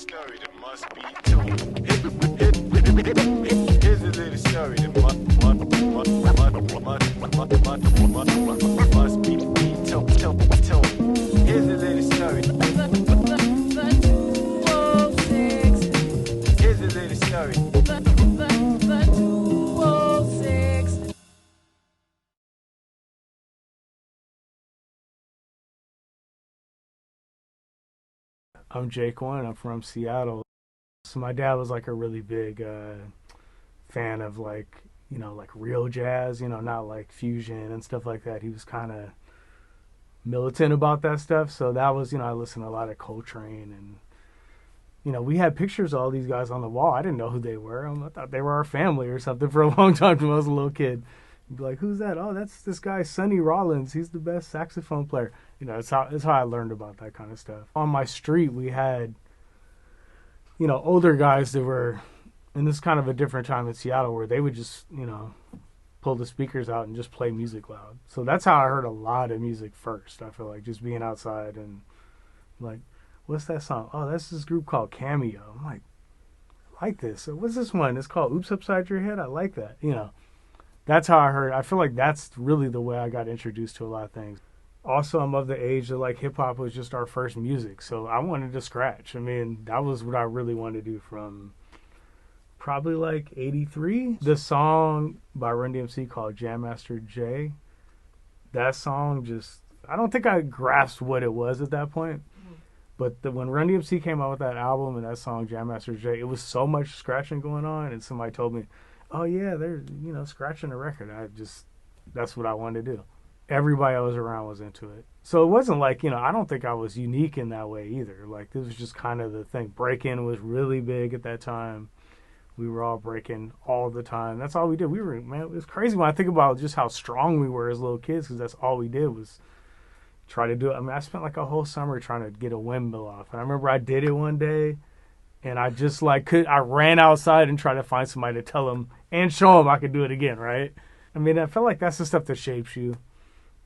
story that must be told. Here's a little story that must be told. Here's a little story. Here's a little story. I'm H.E.R. I'm from Seattle. So my dad was like a really big fan of like real jazz, not like fusion and stuff like that. He was kind of militant about that stuff. So that was, I listened to a lot of Coltrane and, we had pictures of all these guys on the wall. I didn't know who they were. I thought they were our family or something for a long time when I was a little kid. You'd be like, who's that? Oh, that's this guy, Sonny Rollins. He's the best saxophone player. That's how I learned about that kind of stuff. On my street, we had, older guys that were, and this is kind of a different time in Seattle where they would just, pull the speakers out and just play music loud. So that's how I heard a lot of music first. I feel like just being outside and like, what's that song? Oh, that's this group called Cameo. I'm like, I like this. So what's this one? It's called Oops Upside Your Head. I like that. That's how I heard. I feel like that's really the way I got introduced to a lot of things. Also, I'm of the age that like hip hop was just our first music. So I wanted to scratch. I mean, that was what I really wanted to do from probably like 83. The song by Run DMC called Jam Master Jay, that song just, I don't think I grasped what it was at that point. But when Run DMC came out with that album and that song Jam Master Jay, it was so much scratching going on. And somebody told me, oh yeah, they're, scratching the record. That's what I wanted to do. Everybody I was around was into it. So it wasn't like, I don't think I was unique in that way either. Like, this was just kind of the thing. Break-in was really big at that time. We were all breaking all the time. That's all we did. It was crazy when I think about just how strong we were as little kids, because that's all we did was try to do it. I mean, I spent like a whole summer trying to get a windmill off. And I remember I did it one day, and I just I ran outside and tried to find somebody to tell them and show them I could do it again, right? I mean, I feel like that's the stuff that shapes you.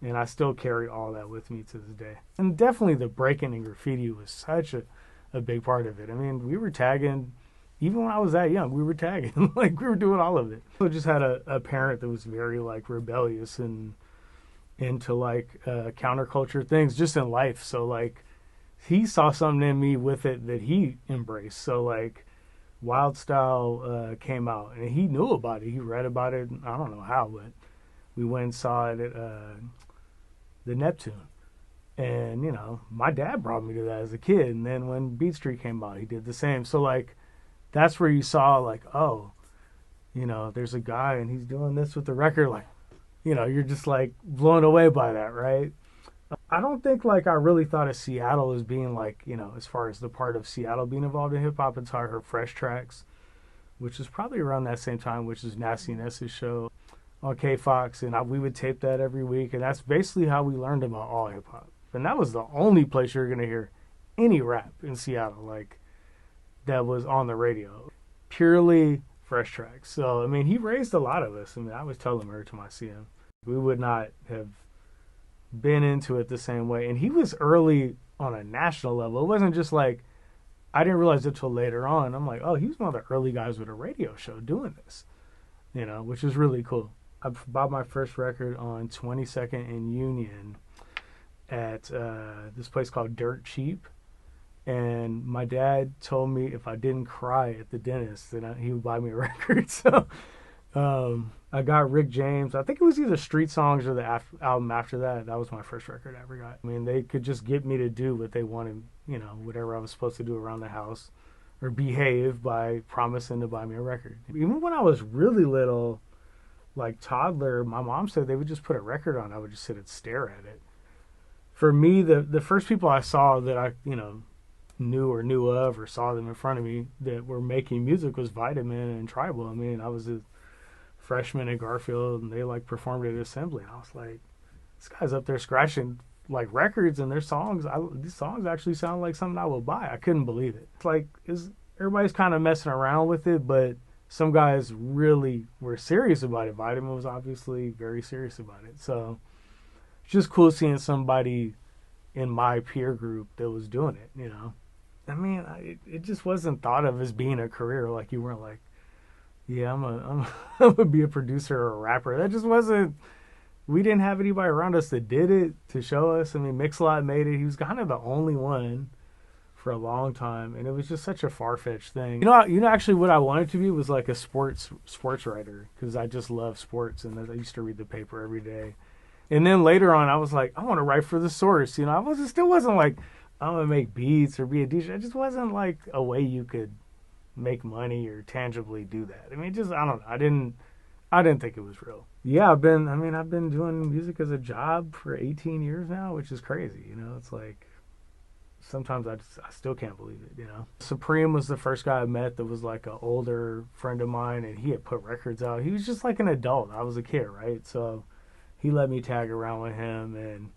And I still carry all that with me to this day. And definitely the breaking and graffiti was such a big part of it. I mean, we were tagging, even when I was that young, we were tagging. Like, we were doing all of it. I just had a parent that was very, rebellious and into, counterculture things just in life. So, he saw something in me with it that he embraced. So, Wild Style came out, and he knew about it. He read about it. I don't know how, but we went and saw it at the Neptune. And, my dad brought me to that as a kid. And then when Beat Street came out, he did the same. So, that's where you saw, oh, there's a guy and he's doing this with the record. You're just, blown away by that, right? I don't think, I really thought of Seattle as being, as far as the part of Seattle being involved in hip-hop until I heard Fresh Tracks, which was probably around that same time, which is Nasty Ness's show on K-Fox, and we would tape that every week, and that's basically how we learned about all hip-hop. And that was the only place you were going to hear any rap in Seattle, that was on the radio. Purely Fresh Tracks. So, I mean, he raised a lot of us. I mean, I was telling him every time I see him, we would not have been into it the same way. And he was early on a national level. It wasn't just I didn't realize it till later on. I'm like, oh, he was one of the early guys with a radio show doing this, which is really cool. I bought my first record on 22nd and Union at this place called Dirt Cheap. And my dad told me if I didn't cry at the dentist, then he would buy me a record. So I got Rick James. I think it was either Street Songs or the album after that. That was my first record I ever got. I mean, they could just get me to do what they wanted, whatever I was supposed to do around the house or behave by promising to buy me a record. Even when I was really little, toddler, my mom said they would just put a record on. I would just sit and stare at it. For me, the first people I saw that I, knew of or saw them in front of me that were making music was Vitamin and Tribal. I mean, I was a freshman at Garfield, and they performed at Assembly. And I was like, this guy's up there scratching records, and their songs. These songs actually sound like something I would buy. I couldn't believe it. It's everybody's kind of messing around with it, but some guys really were serious about it. Vitamin was obviously very serious about it. So it's just cool seeing somebody in my peer group that was doing it, I mean, it just wasn't thought of as being a career. Like, you weren't like, yeah, I'm gonna be a producer or a rapper. That just wasn't. We didn't have anybody around us that did it to show us. I mean, Mix-a-Lot made it. He was kind of the only one for a long time, and it was just such a far-fetched thing. Actually, what I wanted to be was like a sports writer, because I just love sports, and I used to read the paper every day. And then later on, I was like, I want to write for The Source. Still wasn't like, I'm gonna make beats or be a DJ. It just wasn't like a way you could make money or tangibly do that. I mean, I don't know. I didn't think it was real. Yeah, I've been doing music as a job for 18 years now, which is crazy. It's like, sometimes I still can't believe it, Supreme was the first guy I met that was like an older friend of mine, and he had put records out. He was just like an adult. I was a kid, right? So he let me tag around with him and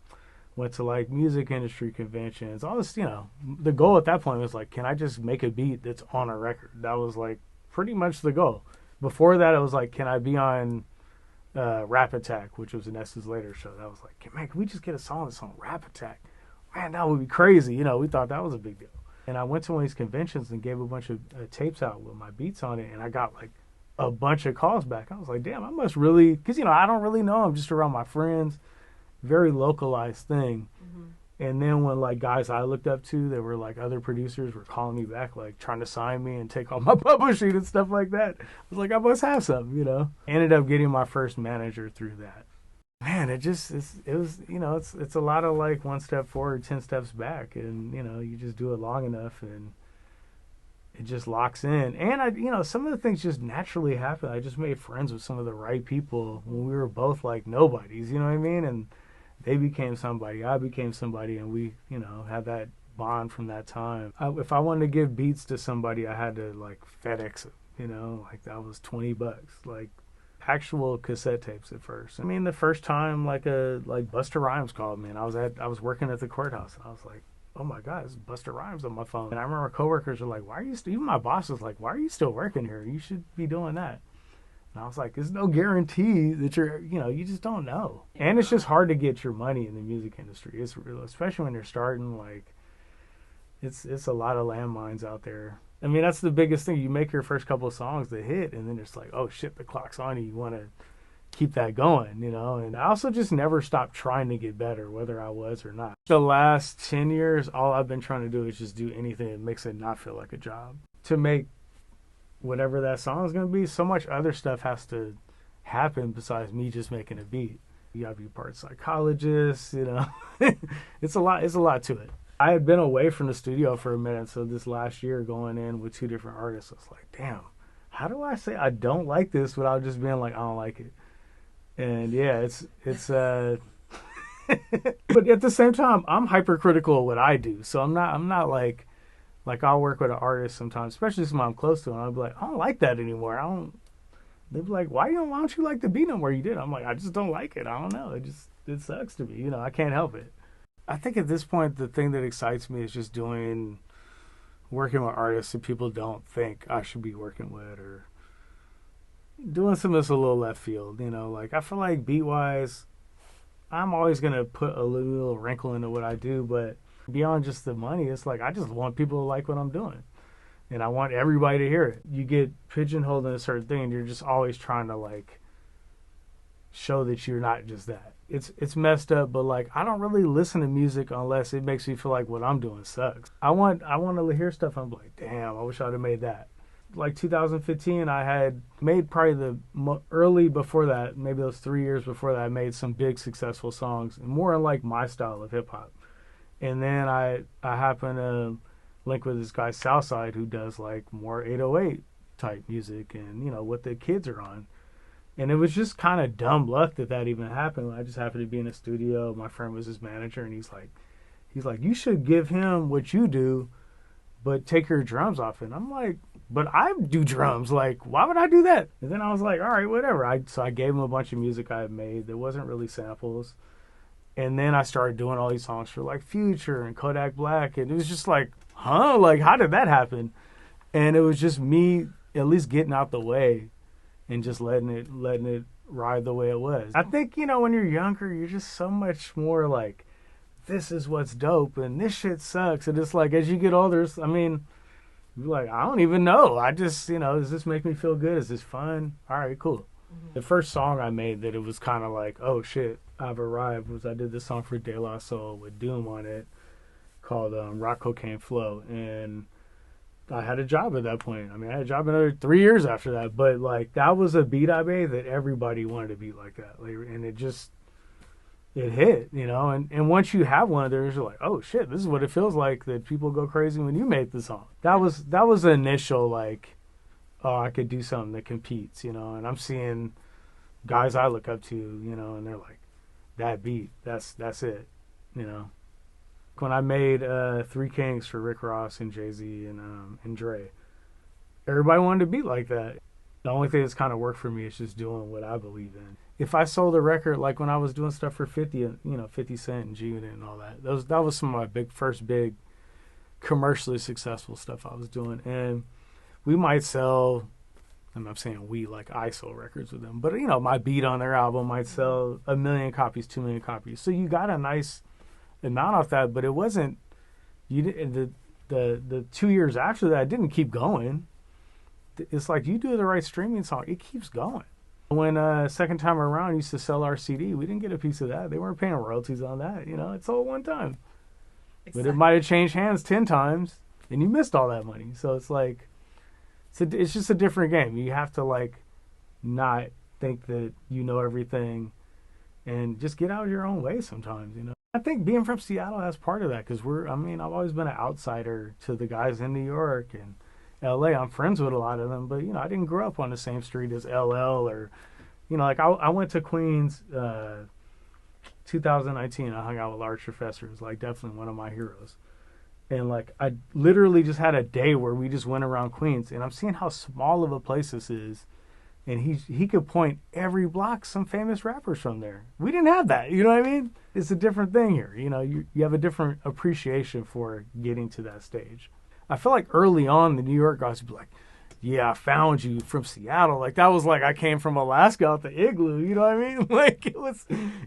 went to like music industry conventions. All this, the goal at that point was like, can I just make a beat that's on a record? That was like pretty much the goal. Before that, it was like, can I be on Rap Attack, which was an Essence Later show. That was like, man, can we just get a song that's on Rap Attack? Man, that would be crazy. We thought that was a big deal. And I went to one of these conventions and gave a bunch of tapes out with my beats on it, and I got like a bunch of calls back. I was like, damn, I must really, because, I don't really know. I'm just around my friends. Very localized thing. Mm-hmm. And then when like guys I looked up to that were like other producers were calling me back, like trying to sign me and take all my publishing and stuff like that, I was like, I must have some, Ended up getting my first manager through that. Man, it's a lot of like one step forward, 10 steps back, and you just do it long enough and it just locks in. And some of the things just naturally happen. I just made friends with some of the right people when we were both like nobodies, you know what I mean? And they became somebody, I became somebody, and we, had that bond from that time. If I wanted to give beats to somebody, I had to like FedEx it, like that was $20, like actual cassette tapes at first. I mean, the first time like Busta Rhymes called me, and I was working at the courthouse, and I was like, oh my God, it's Busta Rhymes on my phone. And I remember coworkers were like, even my boss was like, why are you still working here? You should be doing that. And I was like, there's no guarantee that you just don't know. And it's just hard to get your money in the music industry. It's real, especially when you're starting, like, it's a lot of landmines out there. I mean, that's the biggest thing. You make your first couple of songs that hit, and then it's like, oh shit, the clock's on you. You want to keep that going, And I also just never stopped trying to get better, whether I was or not. The last 10 years, all I've been trying to do is just do anything that makes it not feel like a job. To make whatever that song is going to be, so much other stuff has to happen besides me just making a beat. You got to be part psychologist, It's a lot to it. I had been away from the studio for a minute, so this last year going in with 2 different artists, I was like, damn, how do I say I don't like this without just being like, I don't like it? And yeah, it's but at the same time, I'm hypercritical of what I do. So I'm not like I'll work with an artist sometimes, especially someone I'm close to, and I'll be like, I don't like that anymore. They'll be like, why don't you like the beat no more? You did. I'm like, I just don't like it. I don't know. It sucks to me. I can't help it. I think at this point, the thing that excites me is just working with artists that people don't think I should be working with, or doing something that's a little left field. Like, I feel like beat-wise, I'm always going to put a little wrinkle into what I do, but beyond just the money, it's like, I just want people to like what I'm doing. And I want everybody to hear it. You get pigeonholed in a certain thing, and you're just always trying to, like, show that you're not just that. It's messed up, but, like, I don't really listen to music unless it makes me feel like what I'm doing sucks. I want to hear stuff, and I'm like, damn, I wish I'd have made that. Like 2015, I had made probably early before that, maybe those 3 years before that, I made some big successful songs, more in like my style of hip hop. And then I happened to link with this guy Southside, who does like more 808 type music, and what the kids are on. And it was just kind of dumb luck that even happened. I just happened to be in a studio. My friend was his manager, and he's like, you should give him what you do, but take your drums off it. And I'm like, but I do drums. Like, why would I do that? And then I was like, all right, whatever. So I gave him a bunch of music I had made that wasn't really samples. And then I started doing all these songs for like Future and Kodak Black. And it was just like, huh? Like, how did that happen? And it was just me at least getting out the way and just letting it ride the way it was. I think, when you're younger, you're just so much more like this is what's dope and this shit sucks. And it's like, as you get older, I mean, you're like, I don't even know. I just, does this make me feel good? Is this fun? All right, cool. The first song I made that it was kind of like, oh shit, I've arrived, was I did this song for De La Soul with Doom on it called Rock Cocaine Flow. And I had a job at that point. I mean, I had a job another 3 years after that. But, like, that was a beat I made that everybody wanted to beat like that. Like, and it hit, And once you have one of those, you're like, oh, shit, this is what it feels like that people go crazy when you made the song. That was the initial, like, oh, I could do something that competes, And I'm seeing guys I look up to, and they're like, that beat, that's it, When I made Three Kings for Rick Ross and Jay-Z and Dre, everybody wanted to beat like that. The only thing that's kind of worked for me is just doing what I believe in. If I sold a record, like when I was doing stuff for 50, 50 Cent and G-Unit and all that, that was some of my first big commercially successful stuff I was doing. And we might sell, I'm not saying we, like I sold records with them, but my beat on their album might sell 1 million copies, 2 million copies. So you got a nice amount off that, but it wasn't, the 2 years after that, it didn't keep going. It's like you do the right streaming song, it keeps going. When second time around used to sell our CD, we didn't get a piece of that. They weren't paying royalties on that. It's all one time. Exactly. But it might have changed hands 10 times, and you missed all that money. So it's like, it's just a different game. You have to, like, not think that you know everything and just get out of your own way sometimes, I think being from Seattle has part of that because I've always been an outsider to the guys in New York and L.A. I'm friends with a lot of them, but, I didn't grow up on the same street as LL or, like I went to Queens 2019. I hung out with Large Professor. It was, like, definitely one of my heroes. And, like, I literally just had a day where we just went around Queens, and I'm seeing how small of a place this is. And he could point every block some famous rappers from there. We didn't have that, you know what I mean? It's a different thing here. You have a different appreciation for getting to that stage. I feel like early on, the New York guys would be like, yeah, I found you from Seattle. Like, that was like I came from Alaska out the igloo, you know what I mean? Like,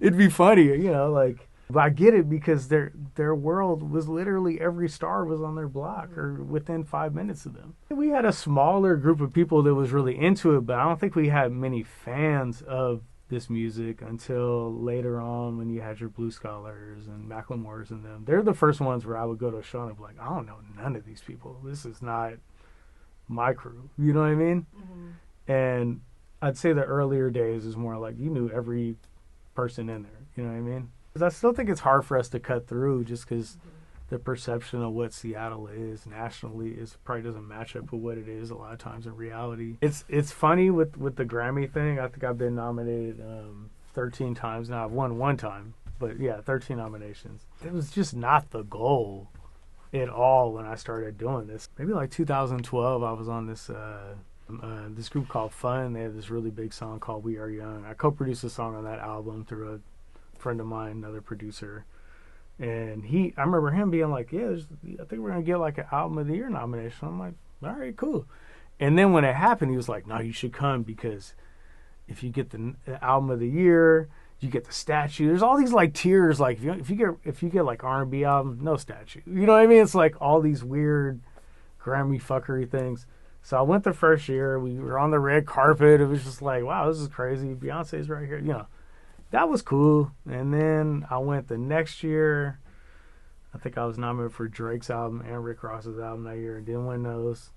it'd be funny, like. But I get it because their world was literally every star was on their block or within 5 minutes of them. We had a smaller group of people that was really into it, but I don't think we had many fans of this music until later on when you had your Blue Scholars and Macklemore's and them. They're the first ones where I would go to a show and be like, I don't know none of these people. This is not my crew. You know what I mean? Mm-hmm. And I'd say the earlier days is more like you knew every person in there. You know what I mean? I still think it's hard for us to cut through just because the perception of what Seattle is nationally probably doesn't match up with what it is a lot of times in reality. It's funny with the Grammy thing. I think I've been nominated 13 times now. I've won one time, but yeah, 13 nominations. It was just not the goal at all when I started doing this. Maybe like 2012, I was on this this group called F.U.N. They had this really big song called We Are Young. I co-produced a song on that album through a friend of mine, another producer, and I remember him being like, yeah, I think we're gonna get like an album of the year nomination. I'm like, all right, cool. And then when it happened, he was like, no, you should come because if you get the album of the year, you get the statue. There's all these like tiers. Like if you get like R&B album, no statue. You know what I mean? It's like all these weird Grammy fuckery things. So I went the first year. We were on the red carpet. It was just like, wow, this is crazy. Beyonce's right here. That was cool. And then I went the next year. I think I was nominated for Drake's album and Rick Ross's album that year and didn't win those.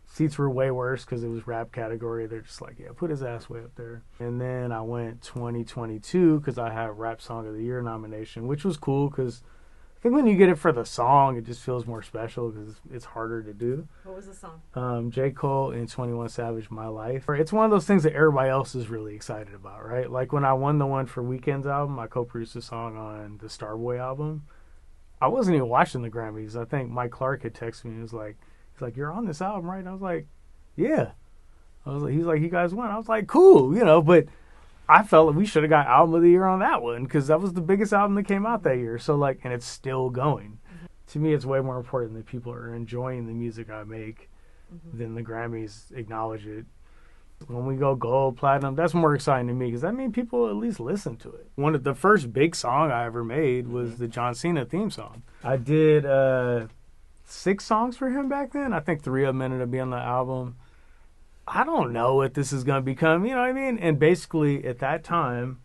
Seats were way worse because it was rap category. They're just like, yeah, put his ass way up there. And then I went 2022 because I had Rap Song of the Year nomination, which was cool because I think when you get it for the song, it just feels more special because it's harder to do. What was the song? J. Cole and 21 Savage, My Life. It's one of those things that everybody else is really excited about, right? Like when I won the one for Wknd's album, I co-produced a song on the Starboy album. I wasn't even watching the Grammys. I think Mike Clark had texted me and was like, he's like, you're on this album, right? And I was like, yeah. He's like, you guys won. I was like, cool, but I felt like we should have got album of the year on that one because that was the biggest album that came out that year. So like, and it's still going. Mm-hmm. To me, it's way more important that people are enjoying the music I make than the Grammys acknowledge it. When we go gold, platinum, that's more exciting to me because that means people at least listen to it. One of the first big song I ever made was the John Cena theme song. I did 6 songs for him back then. I think 3 of them ended up being on the album. I don't know what this is going to become, you know what I mean? And basically, at that time,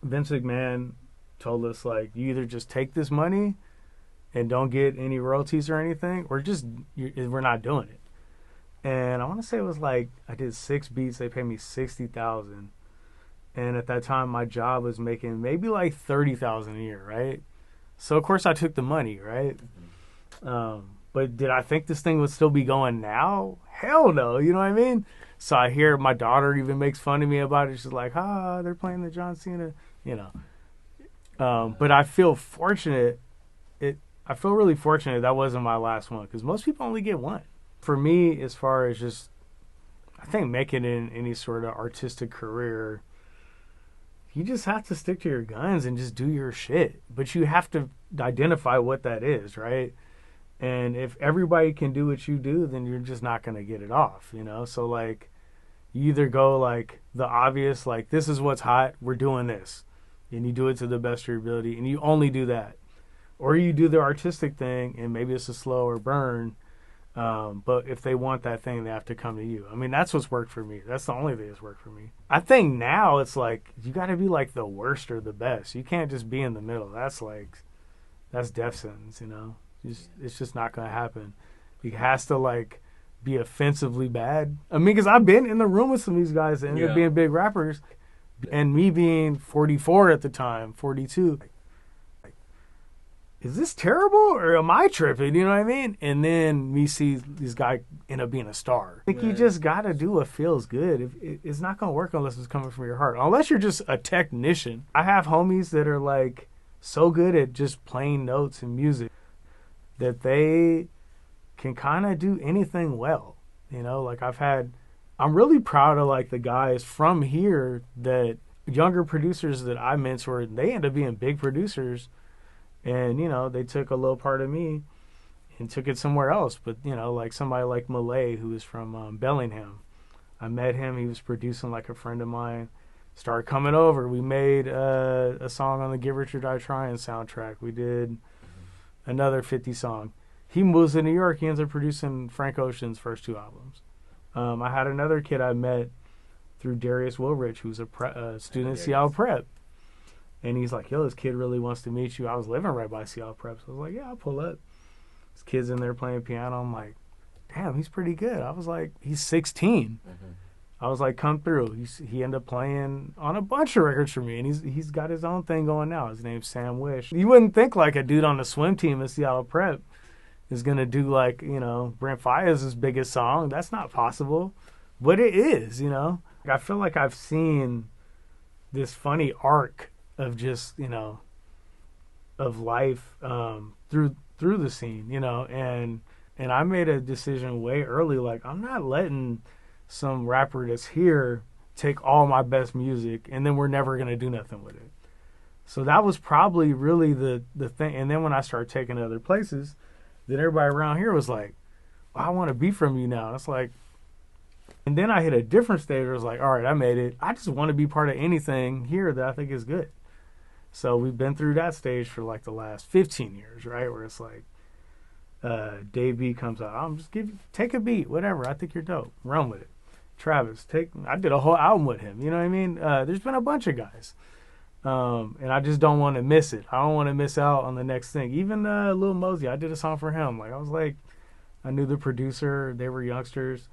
Vince McMahon told us, like, you either just take this money and don't get any royalties or anything, or just, we're not doing it. And I want to say it was like, I did 6 beats, they paid me $60,000. And at that time, my job was making maybe like $30,000 a year, right? So, of course, I took the money, right? But did I think this thing would still be going now? Hell no, you know what I mean? So I hear my daughter even makes fun of me about it. She's like, they're playing the John Cena, you know. But I feel fortunate. I feel really fortunate that wasn't my last one because most people only get one. For me, as far as just, I think making it in any sort of artistic career, you just have to stick to your guns and just do your shit. But you have to identify what that is, right? And if everybody can do what you do, then you're just not going to get it off, you know? So, like, you either go, like, the obvious, like, this is what's hot, we're doing this. And you do it to the best of your ability, and you only do that. Or you do the artistic thing, and maybe it's a slower burn. But if they want that thing, they have to come to you. I mean, that's what's worked for me. That's the only thing that's worked for me. I think now it's like, you got to be, like, the worst or the best. You can't just be in the middle. That's death sentence, you know? It's just not going to happen. It has to, like, be offensively bad. I mean, because I've been in the room with some of these guys that ended up being big rappers. And me being 44 at the time, 42, like, is this terrible or am I tripping? You know what I mean? And then me see this guy end up being a star. I think you just got to do what feels good. It's not going to work unless it's coming from your heart. Unless you're just a technician. I have homies that are, like, so good at just playing notes and music that they can kind of do anything well, you know. Like I'm really proud of like the guys from here that younger producers that I mentored. They end up being big producers, and you know they took a little part of me and took it somewhere else. But you know, like somebody like Malay, who is from Bellingham, I met him. He was producing like a friend of mine. Started coming over. We made a song on the Give Richard Die Trying soundtrack. We did another 50 song. He moves to New York. He ends up producing Frank Ocean's first 2 albums. I had another kid I met through Darius Wilrich, who's a student at Seattle Prep. And he's like, yo, this kid really wants to meet you. I was living right by Seattle Prep. So I was like, yeah, I'll pull up. This kid's in there playing piano. I'm like, damn, he's pretty good. I was like, he's 16. I was like, come through. He ended up playing on a bunch of records for me, and he's got his own thing going now. His name's Sam Wish. You wouldn't think like a dude on the swim team at Seattle Prep is gonna do like, you know, Brent Faiyaz's biggest song. That's not possible, but it is, you know. I feel like I've seen this funny arc of just, you know, of life through the scene, you know, and I made a decision way early, like I'm not letting some rapper that's here take all my best music and then we're never going to do nothing with it. So that was probably really the thing. And then when I started taking it other places, then everybody around here was like, well, I want to be from you now. And it's like, and then I hit a different stage where it was like, all right, I made it. I just want to be part of anything here that I think is good. So we've been through that stage for like the last 15 years, right? Where it's like, Dave B comes out, I'm just take a beat, whatever. I think you're dope. Run with it. Travis, I did a whole album with him. You know what I mean? There's been a bunch of guys. And I just don't want to miss it. I don't want to miss out on the next thing. Even Lil Mosey, I did a song for him. Like I was like, I knew the producer. They were youngsters.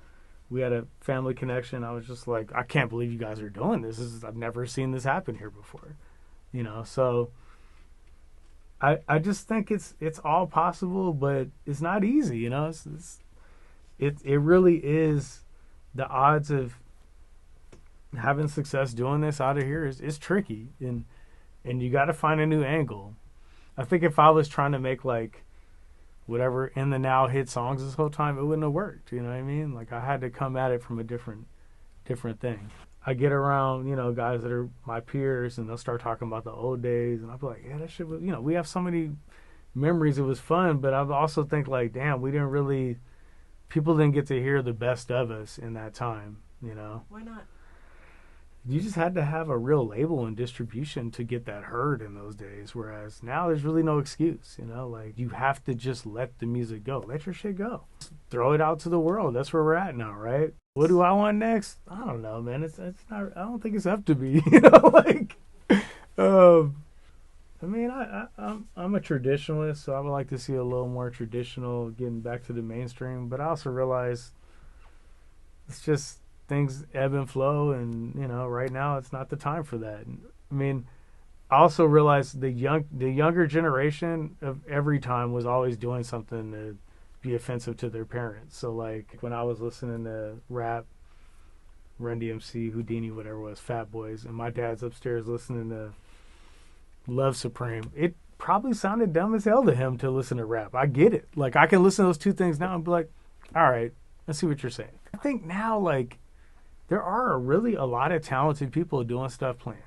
We had a family connection. I was just like, I can't believe you guys are doing this. I've never seen this happen here before. You know, so I just think it's all possible, but it's not easy. You know, it really is. The odds of having success doing this out of here is tricky, and you got to find a new angle. I think if I was trying to make like whatever in the now hit songs this whole time, it wouldn't have worked. You know what I mean? Like I had to come at it from a different thing. I get around, you know, guys that are my peers, and they'll start talking about the old days, and I'll be like, yeah, that shit was, you know, we have so many memories. It was fun, but I also think like, damn, people didn't get to hear the best of us in that time. you know. Why not? You just had to have a real label and distribution to get that heard in those days, whereas now there's really no excuse, you know. Like, you have to just let the music go. Let your shit go. Throw it out to the world. That's where we're at now, right? What do I want next? I don't know, man. It's not. I don't think it's up to me, you know. Like, I mean, I'm a traditionalist, so I would like to see a little more traditional, getting back to the mainstream. But I also realize it's just things ebb and flow, and you know, right now it's not the time for that. I mean, I also realize the younger generation of every time was always doing something to be offensive to their parents. So like when I was listening to rap, Run DMC, Houdini, whatever it was, Fat Boys, and my dad's upstairs listening to Love Supreme, it probably sounded dumb as hell to him to listen to rap. I get it. Like, I can listen to those two things now and be like, all right, let's see what you're saying. I think now, like, there are really a lot of talented people doing stuff, playing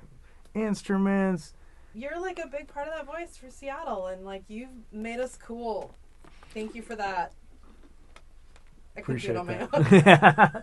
instruments. You're like a big part of that voice for Seattle, and like you've made us cool. Thank you for that. I couldn't do it on my own.